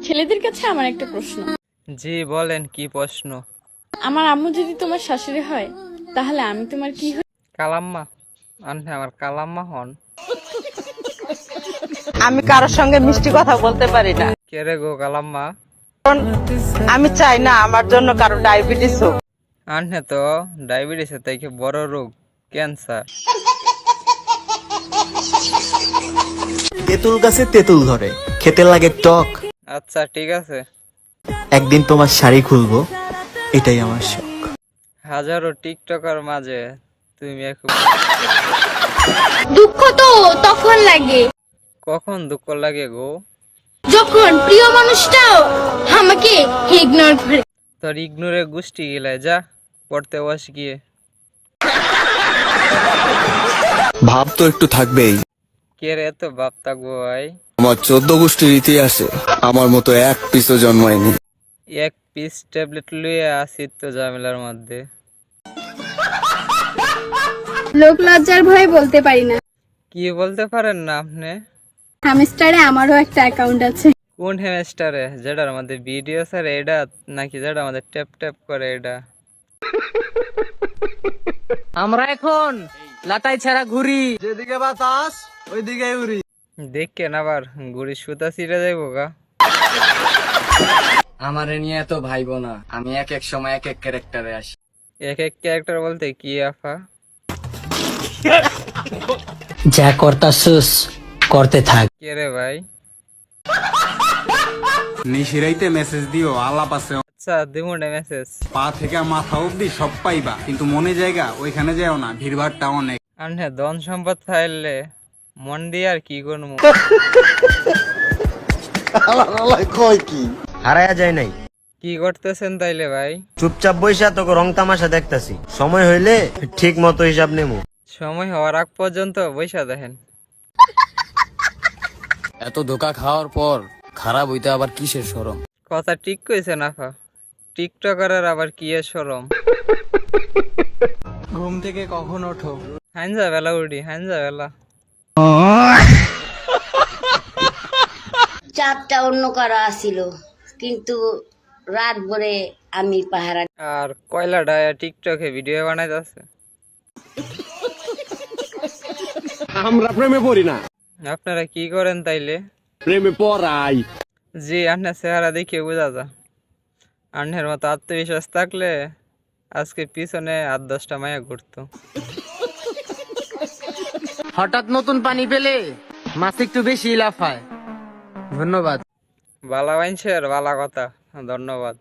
ছেলেদের কাছে আমার একটা প্রশ্ন। জি বলেন, কি প্রশ্ন? আমার আম্মু যদি তোমার শাশুড়ি হয় তাহলে আমি তোমার কি হই? কালাম্মা। আপনি আমার কালাম্মা হন। আমি কারোর সঙ্গে মিষ্টি কথা বলতে পারি না, কে রে গো কালাম্মা? কারণ আমি চাই না আমার জন্য কারো ডায়াবেটিস হোক। আনহে তো ডায়াবেটিসের থেকে বড় রোগ, ক্যান্সার। তেঁতুল গাছে তেঁতুল ধরে, খেতে লাগে টক। আচ্ছা ঠিক আছে। একদিন তোমার শাড়ি খুলবো, এটাই আমার শখ। হাজারো টিকটকার মাঝে তুমি এক। দুঃখ তো তখন লাগে কখন দুঃখ লাগে গো? যখন প্রিয় মানুষটাও আমাকে ইগনোর করে। তোর ইগনোরে গোষ্ঠী গেলায়, যা পড়তে বস গিয়ে। ভাব তো একটু থাকবেই। কে রে এত ভাব থাকবো ভাই? আমার 14 গোষ্ঠীর ইতিহাসে আমার মতো এক পিসও জন্মায়নি। এক পিস ট্যাবলেট লুয়ে আসি তো ঝামেলার মধ্যে। লোক লজ্জার ভয়ে বলতে পারি না। কি বলতে পারেন না আপনি? হ্যামস্টারে আমারও একটা অ্যাকাউন্ট আছে। কোন হেমেস্টারে? যেটার মধ্যে ভিডিও স্যার এটা, নাকি যেটা আমাদের ট্যাপ ট্যাপ করে এটা? আমরা এখন লাটাই ছাড়া ঘুরি। যেদিকে বাতাস ওইদিকে উড়ি। দেখেন আবার গুড়ি সুতা ছিঁড়ে যাইব গা। আমারে নিয়ে তো ভাইবো না, আমি এক এক সময় এক এক ক্যারেক্টারে আসি। এক এক ক্যারেক্টার বলতে কি আফা? যা করতাছস করতে থাক। কে রে ভাই? নিশিরাইতে মেসেজ দিও, আলাপ আছে। আচ্ছা দিমুনে মেসেজ। পা থেকে মাথা অব্দি সব পাইবা, কিন্তু মনে জায়গা ওইখানে যাও না, ভিড়ভাড়টা অনেক। আনহে ধন সম্পদ ফাইললে মন দিয়ে আর কি করবো? কয় কি হারায়া যায় নাই। কি করতেছেন তাইলে ভাই? চুপচাপ বইসা তোকে রং তামাশা দেখতাছি, সময় হইলে ঠিক মতো হিসাব নেবো। সময় হওয়ার আগ পর্যন্ত বৈশা দেখেন। এত ধোকা খাওয়ার পর খারাপ হইতে আবার কিসের শরম? কথা ঠিক কইছেন আফা। টিকটকারের আবার কি এর শরম? ঘুম থেকে কখন ওঠো? হাইনজা বেলা উঠি, হাইনজা বেলা। চাপটা অন্য কারো আসিল, কিন্তু রাত ভরে আমি পাহারা। আর কয়লা ডায়া টিকটকে ভিডিও বানাইতেছে। আমরা প্রেমে পড়ি না, আপনারা কি করেন তাইলে? প্রেমে পড়াই। জি আপনার চেহারা দেখে বোঝা যা। আন্নের মতো আত্মবিশ্বাস থাকলে আজকে পিছনে 8-10টা মায়া ঘুরতো। হঠাৎ নতুন পানি পেলে মাছ একটু বেশি লাফায়। ধন্যবাদ। বালা বাইনছের বালা কথা, ধন্যবাদ।